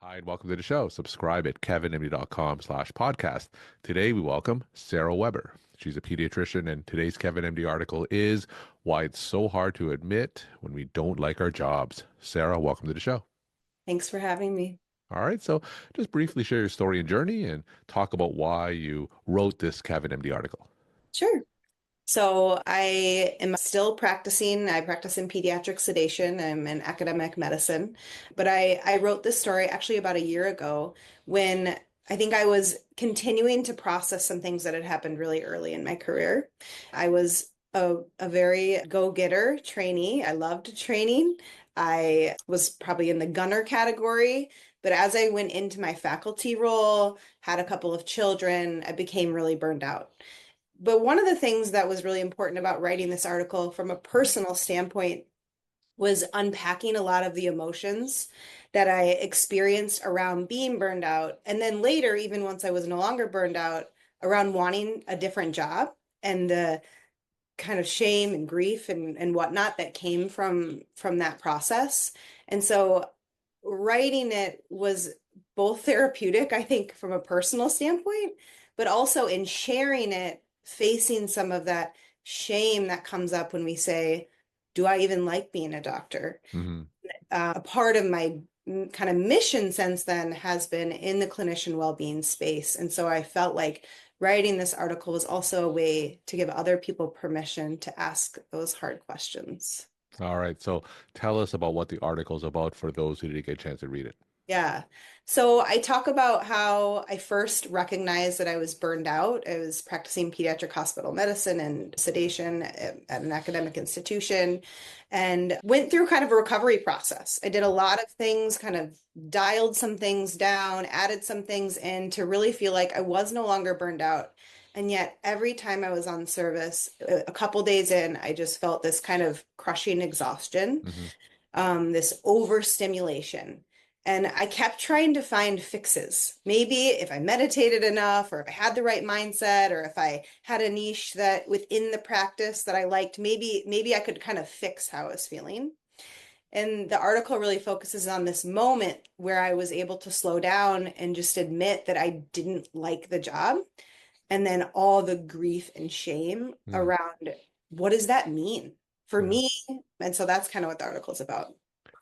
Hi, and welcome to the show. Subscribe at kevinmd.com/podcast. Today, we welcome Sarah Weber. She's a pediatrician, and today's Kevin MD article is Why It's So Hard to Admit When We Don't Like Our Jobs. Sarah, welcome to the show. Thanks for having me. All right, so just briefly share your story and journey and talk about why you wrote this Kevin MD article. Sure. So I am still practicing. I practice in pediatric sedation. I'm in academic medicine. But I wrote this story actually about a year ago when I think I was continuing to process some things that had happened really early in my career. I was a very go-getter trainee. I loved training. I was probably in the gunner category. But as I went into my faculty role, had a couple of children, I became really burned out. But one of the things that was really important about writing this article from a personal standpoint was unpacking a lot of the emotions that I experienced around being burned out. And then later, even once I was no longer burned out, around wanting a different job and the kind of shame and grief and whatnot that came from that process. And so writing it was both therapeutic, I think, from a personal standpoint, but also in sharing it, facing some of that shame that comes up when we say, do I even like being a doctor? Hmm. A part of my kind of mission since then has been in the clinician well-being space. And so I felt like writing this article was also a way to give other people permission to ask those hard questions. All right, so tell us about what the article is about for those who didn't get a chance to read it. Yeah. So I talk about how I first recognized that I was burned out. I was practicing pediatric hospital medicine and sedation at an academic institution and went through kind of a recovery process. I did a lot of things, kind of dialed some things down, added some things in to really feel like I was no longer burned out. And yet every time I was on service, a couple days in, I just felt this kind of crushing exhaustion, Hmm. this overstimulation. And I kept trying to find fixes. Maybe if I meditated enough, or if I had the right mindset, or if I had a niche that within the practice that I liked, maybe I could kind of fix how I was feeling. And the article really focuses on this moment where I was able to slow down and just admit that I didn't like the job. And then all the grief and shame Hmm. around what does that mean for Yeah. me? And so that's kind of what the article is about.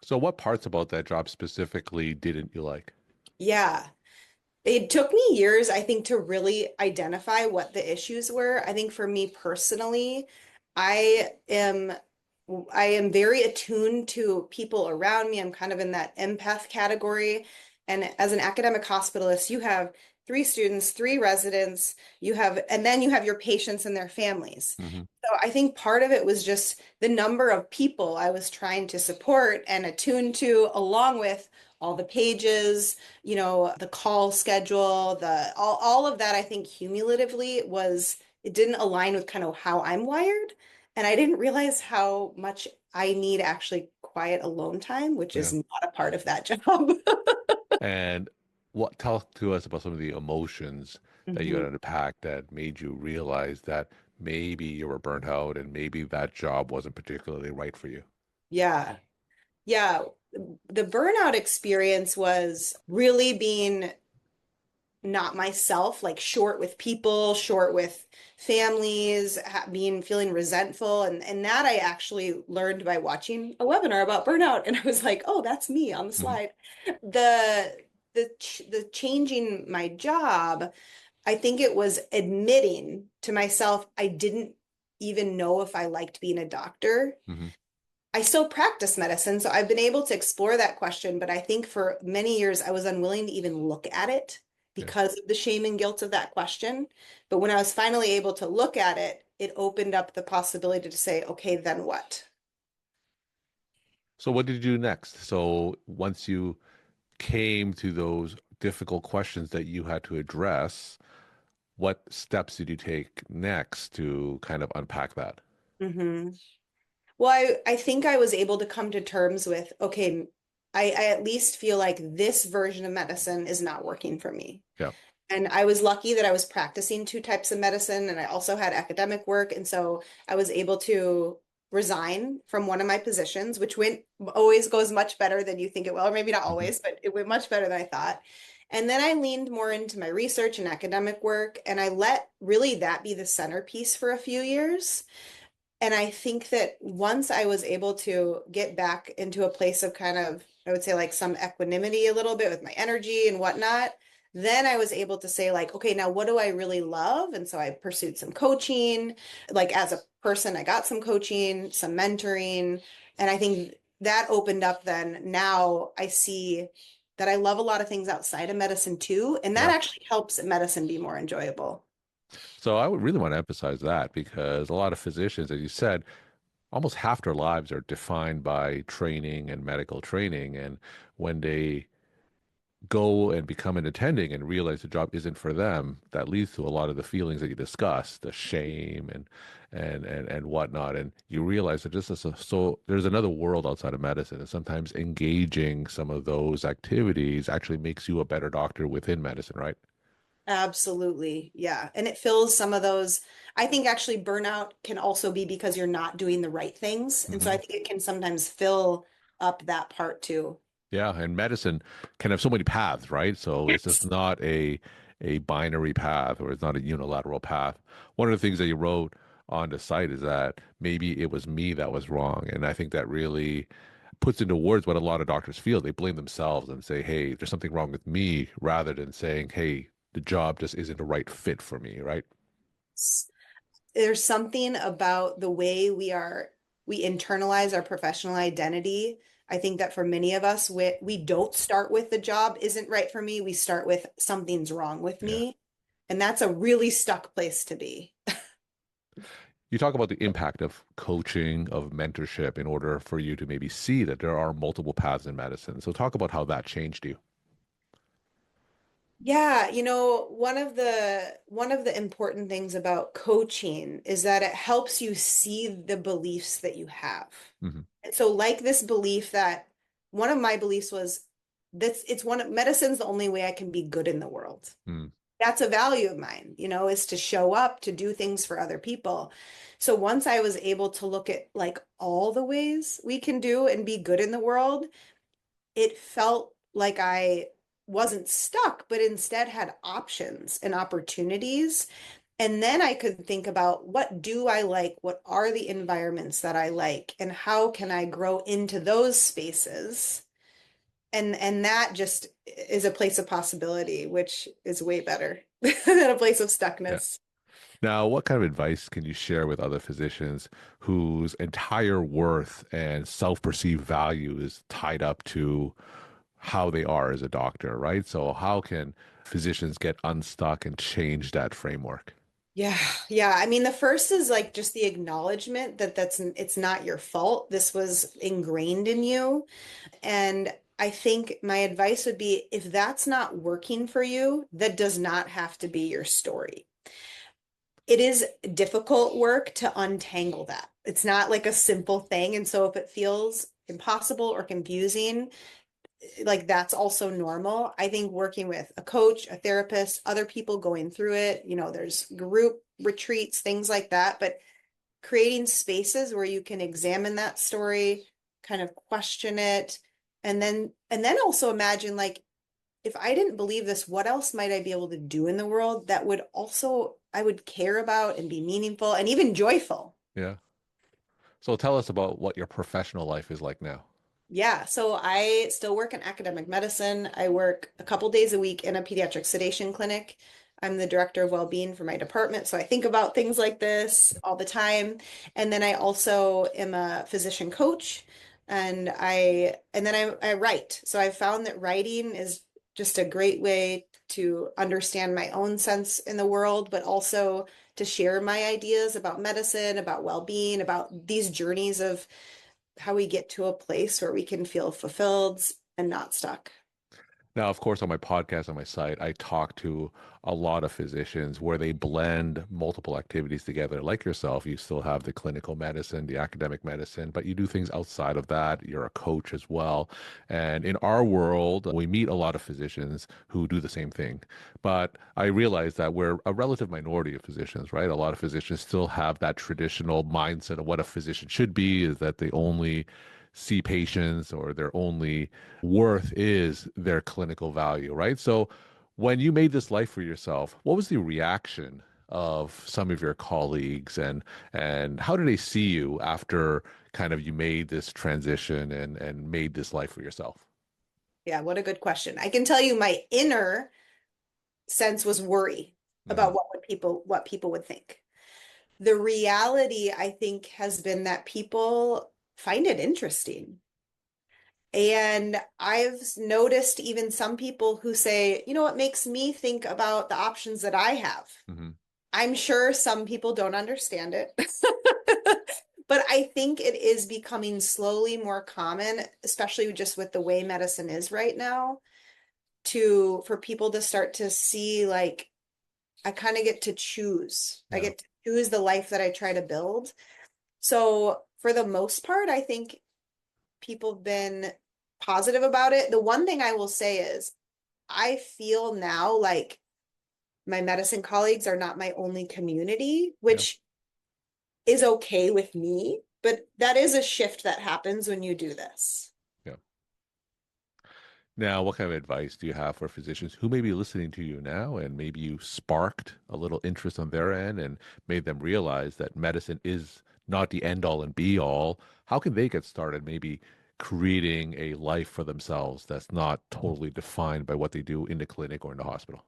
So what parts about that job specifically didn't you like? Yeah. It took me years, I think, to really identify what the issues were. I think for me personally, I am I am very attuned to people around me. I'm kind of in that empath category. And as an academic hospitalist, you have three students, three residents, and then you have your patients and their families. Hmm. So I think part of it was just the number of people I was trying to support and attune to, along with all the pages, the call schedule, all of that, I think cumulatively it didn't align with kind of how I'm wired. And I didn't realize how much I need actually quiet alone time, which Yeah. is not a part of that job. And what talk to us about some of the emotions that you had Mhm. to unpack that made you realize that maybe you were burnt out and maybe that job wasn't particularly right for you. Yeah. Yeah. The burnout experience was really being not myself, like short with people, short with families, feeling resentful. And that I actually learned by watching a webinar about burnout. And I was like, oh, that's me on the Hmm. slide. The changing my job, I think it was admitting to myself I didn't even know if I liked being a doctor. Hmm. I still practice medicine, so I've been able to explore that question, but I think for many years I was unwilling to even look at it Yeah. because of the shame and guilt of that question. But when I was finally able to look at it, it opened up the possibility to say, okay, then what? So what did you do next? So once you came to those difficult questions that you had to address, what steps did you take next to kind of unpack that? hmm Well, I think I was able to come to terms with, okay, I at least feel like this version of medicine is not working for me. Yeah. And I was lucky that I was practicing two types of medicine and I also had academic work. And so I was able to resign from one of my positions, which went always goes much better than you think it will, or maybe not Hmm. always, but it went much better than I thought. And then I leaned more into my research and academic work, and I let really that be the centerpiece for a few years. And I think that once I was able to get back into a place of kind of, I would say like some equanimity a little bit with my energy and whatnot, then I was able to say like, okay, now what do I really love? And so I pursued some coaching. Like as a person, I got some coaching, some mentoring, and I think that opened up then now I see that I love a lot of things outside of medicine too, and that Yeah. actually helps medicine be more enjoyable. So I would really want to emphasize that because a lot of physicians, as you said, almost half their lives are defined by training and medical training. And when they go and become an attending and realize the job isn't for them, that leads to a lot of the feelings that you discussed, the shame and whatnot. And you realize that this is so there's another world outside of medicine, and sometimes engaging some of those activities actually makes you a better doctor within medicine, right? Absolutely. Yeah. And it fills some of those. I think actually burnout can also be because you're not doing the right things. And so I Hmm. think it can sometimes fill up that part too. Yeah, and medicine can have so many paths, right? So it's just not a binary path or it's not a unilateral path. One of the things that you wrote on the site is that maybe it was me that was wrong. And I think that really puts into words what a lot of doctors feel. They blame themselves and say, hey, there's something wrong with me, rather than saying, hey, the job just isn't the right fit for me, right? There's something about the way we internalize our professional identity. I think that for many of us, we don't start with the job isn't right for me. We start with something's wrong with Yeah. me. And that's a really stuck place to be. You talk about the impact of coaching, of mentorship in order for you to maybe see that there are multiple paths in medicine. So talk about how that changed you. Yeah, one of the important things about coaching is that it helps you see the beliefs that you have. Hmm. And so like this belief that one of my beliefs was that's it's one of medicine's the only way I can be good in the world. Mm. That's a value of mine, is to show up, to do things for other people. So once I was able to look at like all the ways we can do and be good in the world, it felt like I wasn't stuck, but instead had options and opportunities. And then I could think about what do I like? What are the environments that I like? And how can I grow into those spaces? And that just is a place of possibility, which is way better than a place of Yeah. stuckness. Now, what kind of advice can you share with other physicians whose entire worth and self-perceived value is tied up to how they are as a doctor, right? So how can physicians get unstuck and change that framework? Yeah, yeah. I mean, the first is like just the acknowledgement that it's not your fault. This was ingrained in you. And I think my advice would be if that's not working for you, that does not have to be your story. It is difficult work to untangle that. It's not like a simple thing. And so if it feels impossible or confusing, like that's also normal. I think working with a coach, a therapist, other people going through it, there's group retreats, things like that, but creating spaces where you can examine that story, kind of question it, and then also imagine like if I didn't believe this, what else might I be able to do in the world that would also I would care about and be meaningful and even joyful. Yeah. So tell us about what your professional life is like now. Yeah, so I still work in academic medicine. I work a couple days a week in a pediatric sedation clinic. I'm the director of well-being for my department, so I think about things like this all the time. And then I also am a physician coach, and then I write. So I found that writing is just a great way to understand my own sense in the world, but also to share my ideas about medicine, about well-being, about these journeys of how we get to a place where we can feel fulfilled and not stuck. Now, of course, on my podcast, on my site, I talk to a lot of physicians where they blend multiple activities together. Like yourself, you still have the clinical medicine, the academic medicine, but you do things outside of that. You're a coach as well. And in our world, we meet a lot of physicians who do the same thing. But I realize that we're a relative minority of physicians, right? A lot of physicians still have that traditional mindset of what a physician should be, is that they only see patients or their only worth is their clinical value, right? So when you made this life for yourself, what was the reaction of some of your colleagues and how did they see you after kind of you made this transition and made this life for yourself? Yeah, what a good question. I can tell you my inner sense was worry Hmm. about what people would think. The reality, I think, has been that people find it interesting. And I've noticed even some people who say, you know, what makes me think about the options that I have. Hmm. I'm sure some people don't understand it, but I think it is becoming slowly more common, especially just with the way medicine is right now, to for people to start to see like I kind of get to choose. I Yeah. get to choose the life that I try to build. So for the most part, I think people have been positive about it. The one thing I will say is I feel now like my medicine colleagues are not my only community, Yeah. which is okay with me, but that is a shift that happens when you do this. Yeah. Now, what kind of advice do you have for physicians who may be listening to you now and maybe you sparked a little interest on their end and made them realize that medicine is not the end all and be all? How can they get started maybe creating a life for themselves that's not totally defined by what they do in the clinic or in the hospital?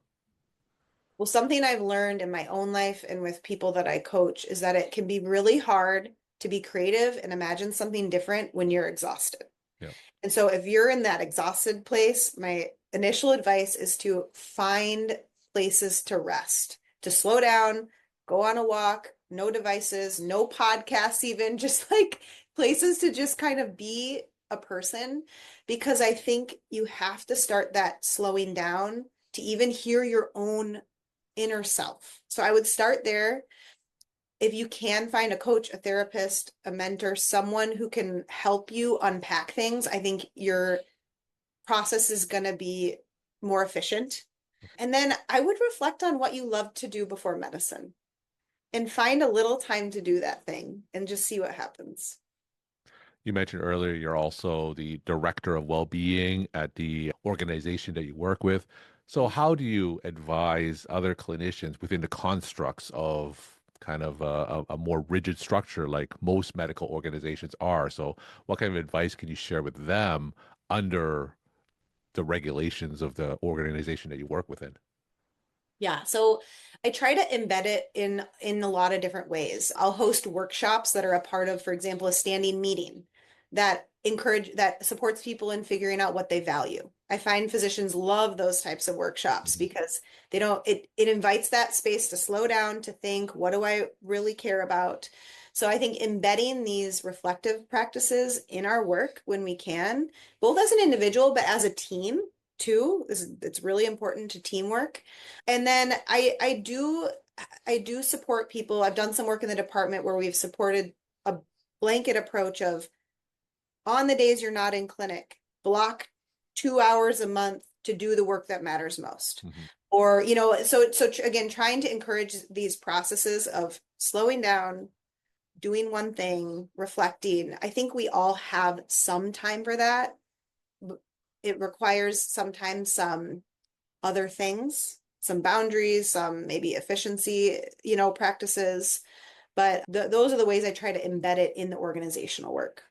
Well, something I've learned in my own life and with people that I coach is that it can be really hard to be creative and imagine something different when you're exhausted. Yeah. And so if you're in that exhausted place, my initial advice is to find places to rest, to slow down, go on a walk, no devices, no podcasts, even just like places to just kind of be a person. Because I think you have to start that slowing down to even hear your own inner self. So I would start there. If you can find a coach, a therapist, a mentor, someone who can help you unpack things, I think your process is going to be more efficient. And then I would reflect on what you love to do before medicine and find a little time to do that thing and just see what happens. You mentioned earlier you're also the director of well-being at the organization that you work with. So how do you advise other clinicians within the constructs of kind of a more rigid structure like most medical organizations are? So what kind of advice can you share with them under the regulations of the organization that you work within? Yeah, so I try to embed it in a lot of different ways. I'll host workshops that are a part of, for example, a standing meeting that supports people in figuring out what they value. I find physicians love those types of workshops Mhm. because they don't it invites that space to slow down, to think, what do I really care about? So I think embedding these reflective practices in our work when we can, both as an individual but as a team too, it's really important to teamwork. And then I do support people. I've done some work in the department where we've supported a blanket approach of on the days you're not in clinic, block 2 hours a month to do the work that matters most. Mhm. Or, again, trying to encourage these processes of slowing down, doing one thing, reflecting. I think we all have some time for that. It requires sometimes some other things, some boundaries, some maybe efficiency, practices. But those are the ways I try to embed it in the organizational work.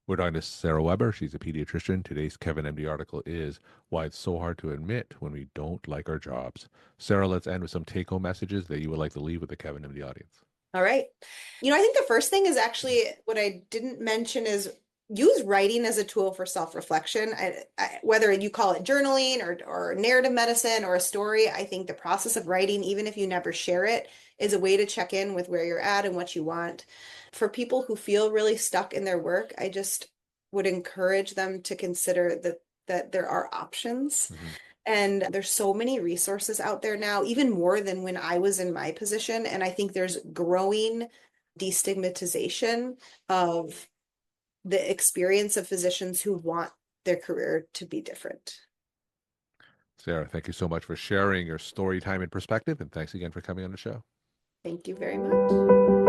We're talking to Sarah Weber. She's a pediatrician. Today's Kevin MD article is Why It's So Hard to Admit When We Don't Like Our Jobs. Sarah, let's end with some take home messages that you would like to leave with the Kevin MD audience. All right. I think the first thing is actually what I didn't mention is use writing as a tool for self-reflection. Whether you call it journaling or narrative medicine or a story, I think the process of writing, even if you never share it, is a way to check in with where you're at and what you want. For people who feel really stuck in their work, I just would encourage them to consider that there are options. Hmm. And there's so many resources out there now, even more than when I was in my position. And I think there's growing destigmatization of the experience of physicians who want their career to be different. Sarah, thank you so much for sharing your story time and perspective. And thanks again for coming on the show. Thank you very much.